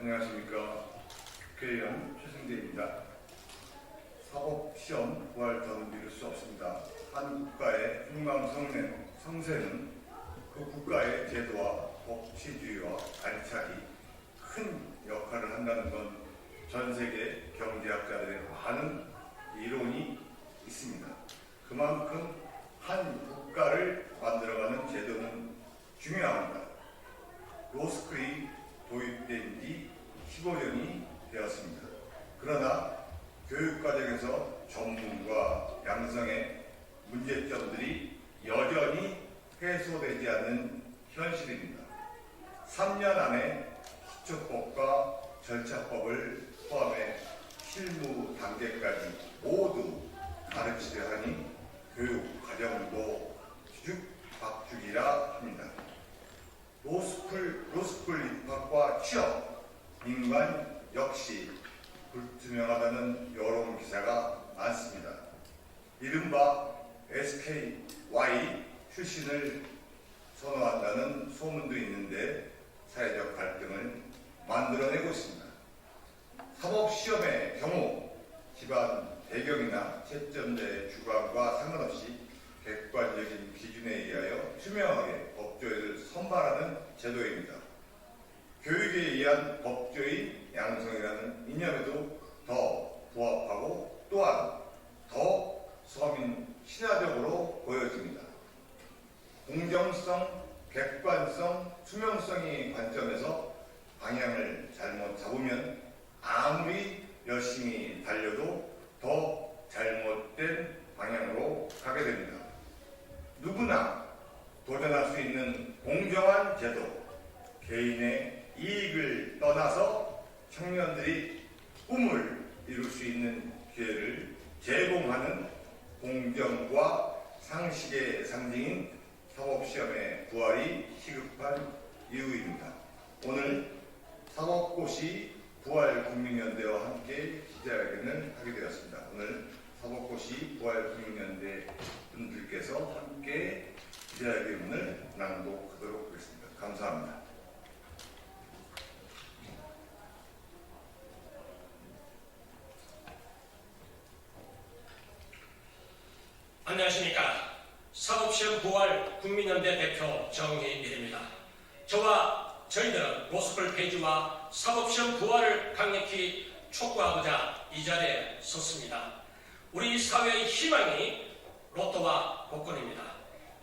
안녕하십니까. 국회의원 최승재입니다. 사법시험 부활 더는 미룰 수 없습니다. 한 국가의 흥망성쇠는 그 국가의 제도와 법치주의와 안착이 큰 역할을 한다는 건 전 세계 경제학자들의 많은 이론이 있습니다. 그만큼 한 국가를 만들어가는 제도는 중요합니다. 로스쿨이 도입된 지 15년이 되었습니다. 그러나 교육과정에서 전문과 양성의 문제점들이 여전히 해소되지 않는 현실입니다. 3년 안에 기초법과 절차법을 포함해 실무 단계까지 모두 가르치려 하니 교육과정도 뒤죽박죽이라 합니다. 로스쿨 입학과 취업, 인간 역시 불투명하다는 여론 기사가 많습니다. 이른바 SKY 출신을 선호한다는 소문도 있는데 사회적 갈등을 만들어내고 있습니다. 사법시험의 경우 집안 배경이나 채점자의 주관과 상관없이 객관적인 기준에 의하여 투명하게 법조인을 선발하는 제도입니다. 교육에 의한 법조인 양성이라는 이념에도 더 부합하고 또한 더 서민 친화적으로 보여집니다. 공정성, 객관성, 투명성의 관점에서 방향을 잘못 잡으면 아무리 열심히 달려도 더 잘못된 방향으로 가게 됩니다. 누구나 도전할 수 있는 공정한 제도, 개인의 이익을 떠나서 청년들이 꿈을 이룰 수 있는 기회를 제공하는 공정과 상식의 상징인 사법시험의 부활이 시급한 이유입니다. 오늘 사법고시 부활국민연대와 함께 기자회견을 하게 되었습니다. 오늘 사법고시 부활국민연대 분들께서 함께 기자회견을 낭독하도록 하겠습니다. 감사합니다. 안녕하십니까. 사법시험 부활 국민연대 대표 정희일입니다. 저와 저희들은 로스쿨 폐지와 사법시험 부활을 강력히 촉구하고자 이 자리에 섰습니다. 우리 사회의 희망이 로또와 복권입니다.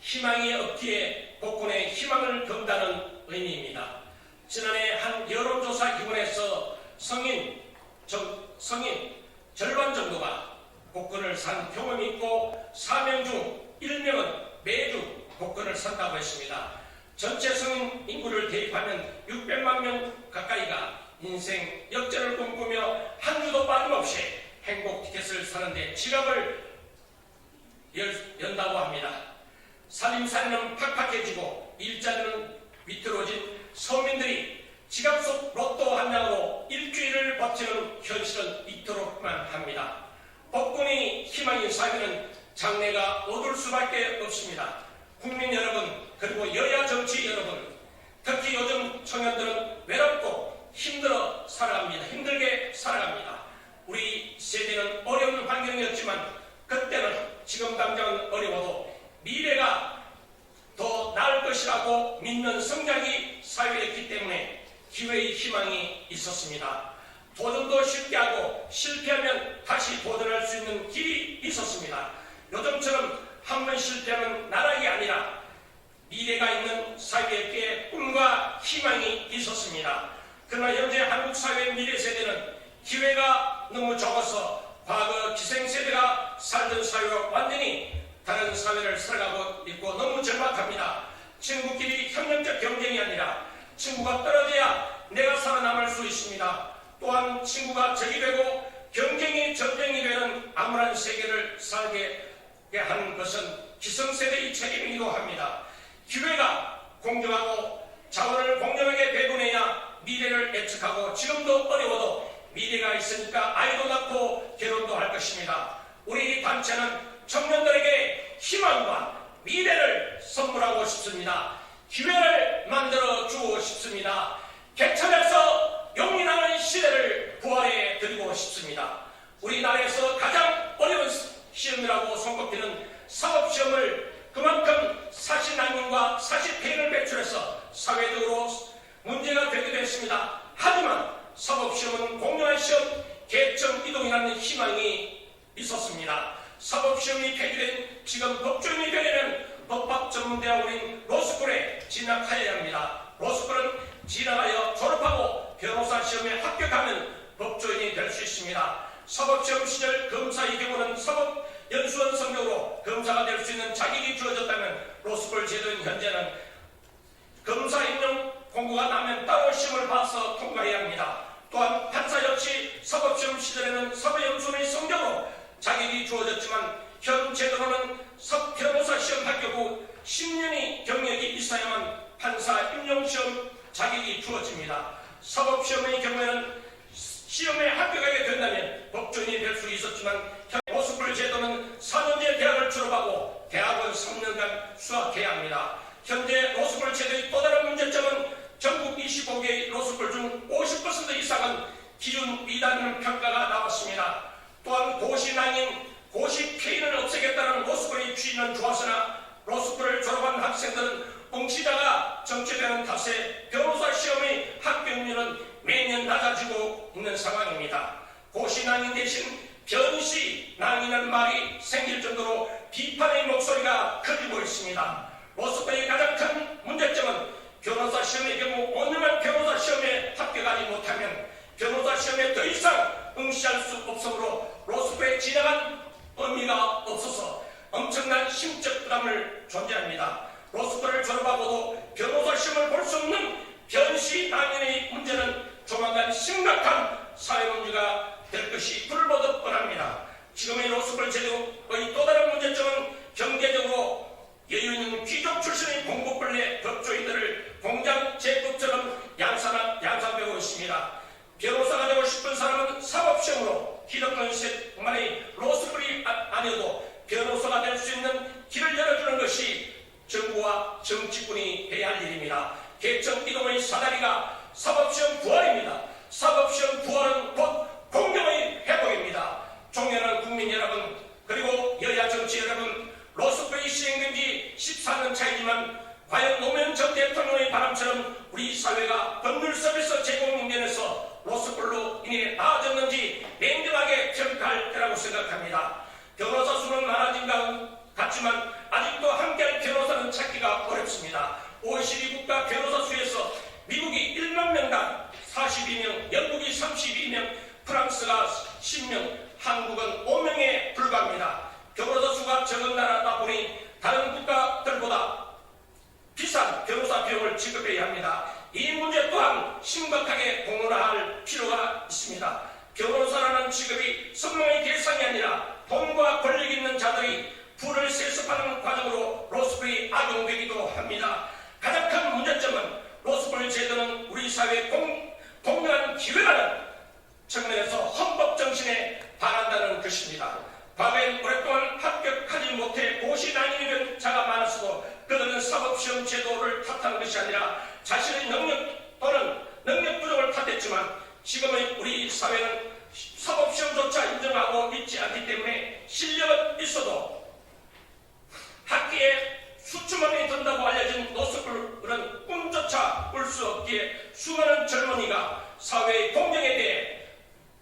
희망이 없기에 복권에 희망을 건다는 의미입니다. 지난해 한 여론조사 기관에서 성인 절반 정도가 복권을 산 경험이 있고 4명 중 1명은 매주 복권을 산다고 했습니다. 전체 성인 인구를 대입하면 600만 명 가까이가 인생 역전을 꿈꾸며 한 주도 빠짐없이 행복 티켓을 사는데 지갑을 연다고 합니다. 살림살이는 팍팍해지고 일자리는 위태로워진 서민들이 지갑 속 로또 한 장으로 일주일을 버티는 현실은 이토록만 합니다. 복권이 희망인 사회는 장래가 어두울 수밖에 없습니다. 국민 여러분, 그리고 여야 정치 여러분, 특히 요즘 청년들은 외롭고 힘들게 살아갑니다. 우리 세대는 어려운 환경이었지만 그때는 지금 당장은 어려워도 미래가 더 나을 것이라고 믿는 성장이 사회였기 때문에 기회의 희망이 있었습니다. 도전도 쉽게 하고 실패하면 다시 도전할 수 있는 길이 있었습니다. 요즘처럼 한 번 실패하면 나락이 아니라 미래가 있는 사회에 꿈과 희망이 있었습니다. 그러나 현재 한국 사회의 미래 세대는 기회가 너무 적어서 과거 기생세대가 살던 사회와 완전히 다른 사회를 살아가고 있고 너무 절박합니다. 친구끼리 협력적 경쟁이 아니라 친구가 떨어져야 내가 살아남을 수 있습니다. 또한 친구가 적이 되고 경쟁이 전쟁이 되는 암울한 세계를 살게 하는 것은 기성세대의 책임이기도 합니다. 기회가 공정하고 자원을 공정하게 배분해야 미래를 예측하고 지금도 어려워도 미래가 있으니까 아이도 낳고 결혼도 할 것입니다. 우리 단체는 청년들에게 희망과 미래를 선물하고 싶습니다. 기회를 만들어 주고 싶습니다. 개천에서 용인하는 싶습니다. 우리나라에서 가장 어려운 시험이라고 손꼽히는 사법시험을 그만큼 사실난민과 사실폐인을 배출해서 사회적으로 문제가 되기도 했습니다. 하지만 사법시험은 공정한 시험 개점 이동이라는 희망이 있었습니다. 사법시험이 폐지된 지금 법조인이 되려면 법학 전문대학원인 로스쿨에 진학하여야 합니다. 로스쿨은 진학하여 졸업하고 변호사 시험에 합격하면 법조인이 될 수 있습니다. 사법시험 시절 검사의 경우는 사법연수원 성적으로 검사가 될 수 있는 자격이 주어졌다면 로스쿨 제도인 현재는 검사 임용 공고가 나면 따로 시험을 봐서 통과해야 합니다. 또한 판사 역시 사법시험 시절에는 사법연수원의 성적으로 자격이 주어졌지만 현 제도로는 변호사 시험 합격 후 10년의 경력이 있어야만 판사 임용시험 자격이 주어집니다. 사법시험의 경우에는 시험에 합격하게 된다면 법조인이 될 수 있었지만 현 로스쿨 제도는 4년제 대학을 졸업하고 대학원 3년간 수학해야 합니다. 현재 로스쿨 제도의 또 다른 문제점은 전국 25개의 로스쿨 중 50% 이상은 기준 미달이라는 평가가 나왔습니다. 또한 고시낭인, 고시폐인을 없애겠다는 로스쿨의 취지는 좋았으나 로스쿨을 졸업한 학생들은 응시자가 정체되는 탓에 변호사 시험의 합격률은 매년 낮아지고 있는 상황입니다. 고시낭인 대신 변시낭인이라는 말이 생길 정도로 비판의 목소리가 커지고 있습니다. 로스쿨의 가장 큰 문제점은 변호사 시험의 경우 오늘만 변호사 시험에 합격하지 못하면 변호사 시험에 더 이상 응시할 수 없으므로 로스쿨에 진학한 의미가 없어서 엄청난 심적 부담을 존재합니다. 로스쿨을 졸업하고도 변호사 시험을 볼 수 없는 변시낭인의 문제는 조만간 심각한 사회 문제가 될 것이 불보듯 뻔합니다. 지금의 로스쿨 제도의 또 다른 문제점은 경제적으로 여유 있는 귀족 출신의 공부벌레 법조인들을 공장 제국처럼 양산되고 있습니다. 변호사가 되고 싶은 사람은 사법시험으로 기득권세만의 로스쿨이 아니어도 변호사가 될 수 있는 길을 열어주는 것이 정부와 정치권이 해야 할 일입니다. 개정 이동의 사다리가 사법시험 부활입니다. 사법시험 부활은 곧 공정의 회복입니다. 존경하는 국민 여러분, 그리고 여야 정치 여러분, 로스쿨이 시행된 지 14년 차이지만 과연 노무현 전 대통령의 바람처럼 우리 사회가 법률 서비스 제공 면에서 로스쿨로 인해 나아졌는지 냉정하게 평가할 때라고 생각합니다. 변호사 수는 많아진 것 같지만 아직도 함께할 변호사는 찾기가 어렵습니다. OECD 국가 변호사 수에서 미국이 1만 명당 42명, 영국이 32명, 프랑스가 10명, 한국은 5명에 불과합니다. 변호사 수가 적은 나라다 보니 다른 국가들보다 비싼 변호사 비용을 지급해야 합니다. 이 문제 또한 심각하게 공론화할 필요가 있습니다. 변호사라는 직업이 선망의 대상이 아니라 돈과 권력 있는 자들이 부를 세습하는 과정으로 로스쿨이 악용되기도 합니다. 가장 큰 문제점은 로스쿨 제도는 우리 사회의 공정한 기회라는 측면에서 헌법 정신에 반한다는 것입니다. 과거엔 오랫동안 합격하지 못해 고시낭인이 된 자가 많았어도 그들은 사법시험 제도를 탓하는 것이 아니라 자신의 능력 또는 능력 부족을 탓했지만 지금의 우리 사회는 사법시험조차 인정하고 있지 않기 때문에 실력은 있어도 학기에 수천만 원이 든다고 알려진 로스쿨은 꿈조차 꿀 수 없기에 수많은 젊은이가 사회의 공정에 대해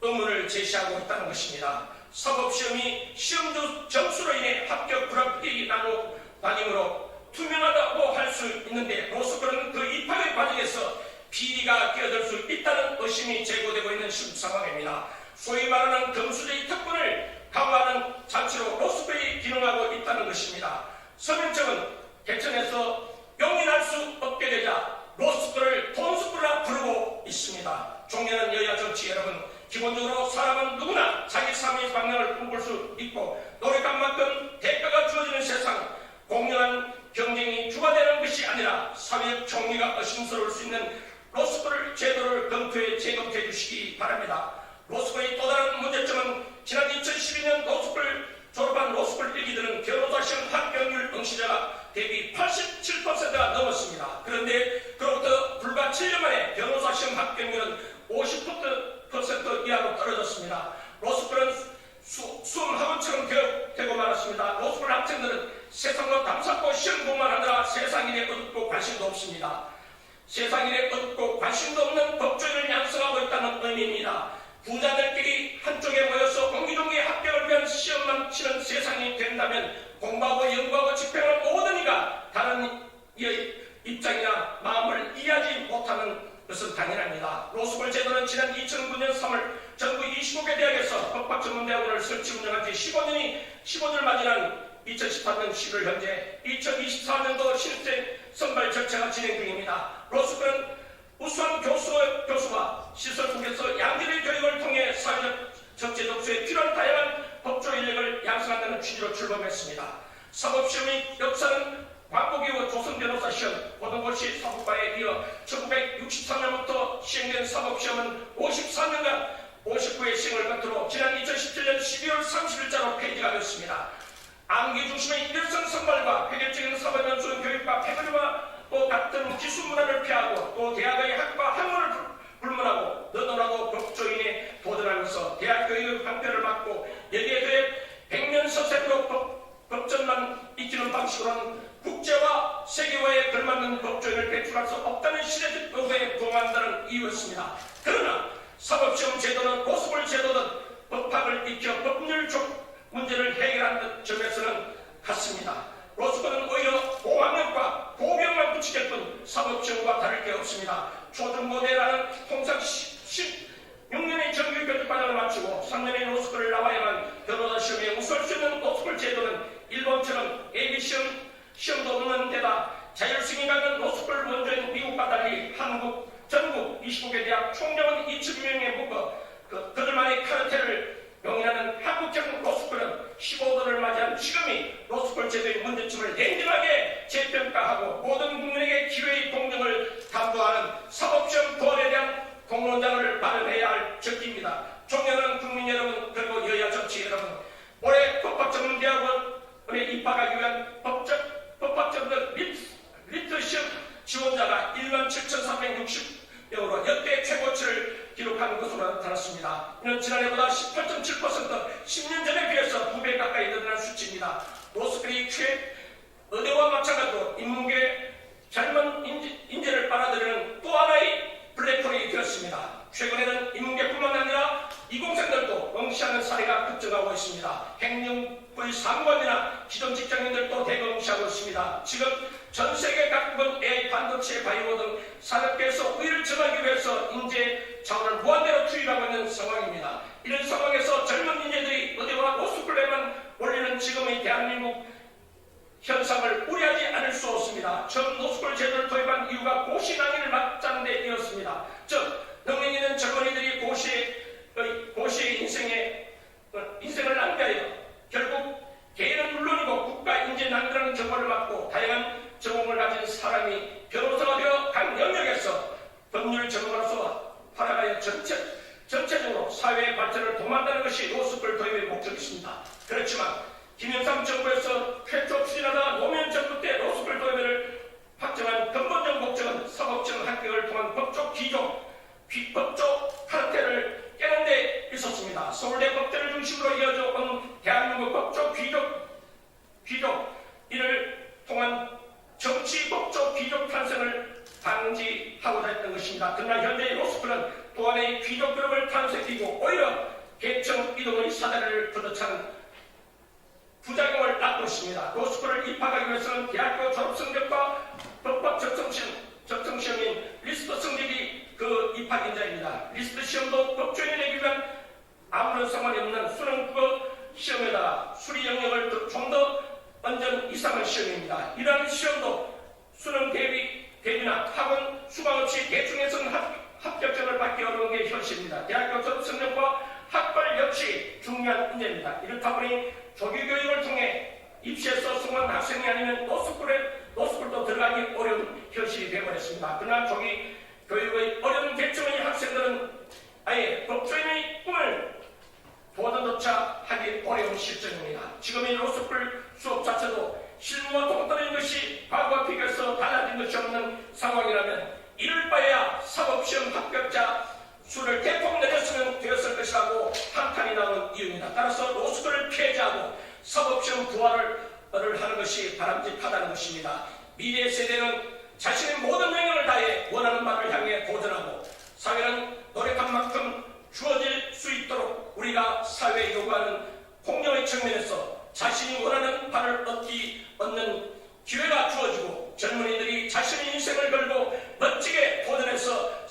의문을 제시하고 있다는 것입니다. 사법시험이 시험 점수로 인해 합격 불합격이 나뉘므로 투명하다고 할 수 있는데 로스쿨은 그 입학의 과정에서 비리가 끼어들 수 있다는 의심이 제기되고 있는 상황입니다. 소위 말하는 금수저의 특권을 강화하는 장치로 로스쿨이 기능하고 있다는 것입니다. 서명청은 개천에서 용인할 수 없게 되자 로스쿨을 돈스쿨이라 부르고 있습니다. 존경하는 여야 정치 여러분, 기본적으로 사람은 누구나 자기 삶의 방향을 꿈꿀 수 있고 노력한 만큼 대가가 주어지는 세상, 공정한 경쟁이 주가 되는 것이 아니라 사회적 정의가 의심스러울 수 있는 로스쿨 제도를 검토해 재검토해 주시기 바랍니다. 로스쿨의 또 다른 문제점은 지난 2012년 로스쿨 졸업한 로스쿨 일기들은 변호사 시험 합격률 응시자가 대비 87%가 넘었습니다. 그런데 그로부터 불과 7년 만에 변호사 시험 합격률은 50% 이하로 떨어졌습니다. 그것은 당연합니다. 로스쿨 제도는 지난 2009년 3월 전국 25개 대학에서 법학전문대학원을 설치 운영한 지 15년을 맞이한 2018년 11월 현재 2024년도 신입생 선발 절차가 진행 중입니다. 로스쿨은 우수한 교수와 시설국에서 양질의 교육을 통해 사회적 적재 접수에 필요한 다양한 법조 인력을 양성한다는 취지로 출범했습니다. 사법시험의 역사는 광복이후 조선 변호사 시험, 고등고시 사법과에 이어 1963년부터 시행된 사법시험은 54년간 59회 시행을 끝으로 지난 2017년 12월 30일자로 폐지가 되었습니다. 암기 중심의 일선 선발과 획일적인 사법연수원 교육과 패거리와 또 같은 기술 문화를 폐하고 또 대학의 학과 학문을 불문하고 너도나도 법조인에 도전하면서 대학 교육의 방패를 막고 여기에 대해 백년서색으로 법전만 익히는 방식으로는 국제와 세계화에 걸맞는 법조인을 배출할 수 없다는 시대적 요구에 부응한다는 이유였습니다. 그러나 사법시험 제도는 로스쿨 제도든 법학을 익혀 법률적 문제를 해결하는 점에서는 같습니다. 로스쿨은 오히려 고학력과 고병만 붙이게 뿐 사법시험과 다를 게 없습니다. 초중고대라는 통상 16년의 정규 교육 과정을 마치고 3년의 로스쿨을 나와야만 변호사 시험에 우수할 수 있는 로스쿨 제도는 일본처럼 AB시험도 없는 데다 자율성이 갖는 로스쿨 원조인 미국과 달리 한국 전국 25개 대학 총장은 2,000명에 묶어 그들만의 카르텔을 용인하는 한국적 로스쿨은 15도를 맞이한 지금이 로스쿨 제도의 문제점을 냉정하게 재평가하고 모든 국민에게 기회의 공정을 담보하는 사법시험 보완에 대한 공론장을 마련해야 할 적기입니다. 존경하는 국민 여러분 그리고 여야 정치 여러분, 올해 법학전문대학원에 입학하기 위한 법학전문 리트 시험 지원자가 17,360명으로 역대 최고치를 기록한 것으로 나타났습니다. 이는 지난해보다 18.7%, 10년 전에 비해서 2배 가까이 늘어난 수치입니다. 로스쿨이 의대와 마찬가지로 인문계 젊은 인재를 빨아들이는 또 하나의 블랙홀이 되었습니다. 최근에는 인문계뿐만 아니라 이공생들도 응시하는 사례가 급증하고 있습니다. 행정부의 사무관이나 기존 직장인들도 대거 응시하고 있습니다. 지금 전 세계 각국은 AI, 반도체, 바이오 등 산업계에서 우위를 점하기 위해서 인재 자원을 무한대로 투입하고 있는 상황입니다. 이런 상황에서 젊은 인재들이 의대와 로스쿨에만 몰리는 지금의 대한민국 현상을 우려하지 않을 수 없습니다. 처음 로스쿨 제도를 도입한 이유가 고시 낭비를 막자는 데 이었습니다. 즉, 능력 있는 젊은이들이 고시의 인생을 낭비하여 결국 개인은 물론이고 국가 인재 낭비라는 경고를 막고 다양한 전공을 가진 사람이 변호사가 되어 각 영역에서 법률 전문가로서 활약하여 전체적으로 사회의 발전을 도모한다는 것이 로스쿨 도입의 목적이십니다. 그렇지만 김영삼 정부에서 최초 추진하다 노무현 정부 때 로스쿨 도입을 확정한 근본적 목적은 사법시험 합격을 통한 법적 카르텔을 깨는 데 있었습니다. 서울대 법대를 중심으로 이어져 온 대한민국 법적 귀족 이를 통한 정치 법적 귀족 탄생을 방지하고자 했던 것입니다. 그러나 현재 로스쿨은 또 하나의 귀족 그룹을 탄생시키고 오히려 계층 이동의 사다리를 걷어차는 부작용을 낳고 있습니다. 로스쿨을 입학하기 위해서는 대학교 졸업 성적과 법학 적성시험인 리스트 성적이 그 입학 인자입니다. 리스트 시험도 법조인이 되기 위한 아무런 상관이 없는 수능국어 시험에다가 수리 영역을 좀 더 얹은 이상의 시험입니다. 이러한 시험도 수능 대비나 학원 수강 없이 대충해서는 합격점을 받기 어려운 게 현실입니다. 대학교 졸업 성적과 학벌 역시 중요한 문제입니다. 이렇다 보니 조기교육을 통해 입시에서 성공한 학생이 아니면 로스쿨도 들어가기 어려운 현실이 되어버렸습니다. 그러나 조기교육의 어려운 계층의 학생들은 아예 법조인의 꿈을 도전조차 하기 어려운 실정입니다. 지금의 로스쿨 수업 자체도 실무와 동떨어진 것이 과거와 비교해서 달라진 것이 없는 상황이라면 이를 바에야 사법시험 합격자 수를 대폭 내렸으면 되었을 것이라고 한탄이 나오는 이유입니다. 따라서 로스쿨을 폐지하고 사법시험 부활을 하는 것이 바람직하다는 것입니다. 미래 세대는 자신의 모든 영역을 다해 원하는 바를 향해 도전하고 사회는 노력한 만큼 주어질 수 있도록 우리가 사회에 요구하는 공정의 측면에서 자신이 원하는 바를 얻는 기회가 주어지고 젊은이들이 자신의 인생을 걸고 멋지게 도전해서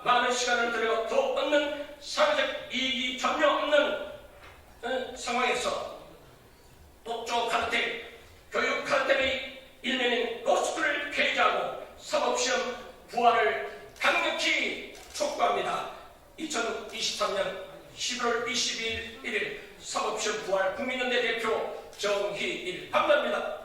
많은 시간을 들여 더 얻는 사회적 이익이 전혀 없는 상황에서 법조 카르텔, 교육 카르텔의 일면인 로스쿨을 폐지하고 사법시험 부활을 강력히 촉구합니다. 2023년 11월 22일 사법시험 부활 국민연대 대표 정희일 판사입니다.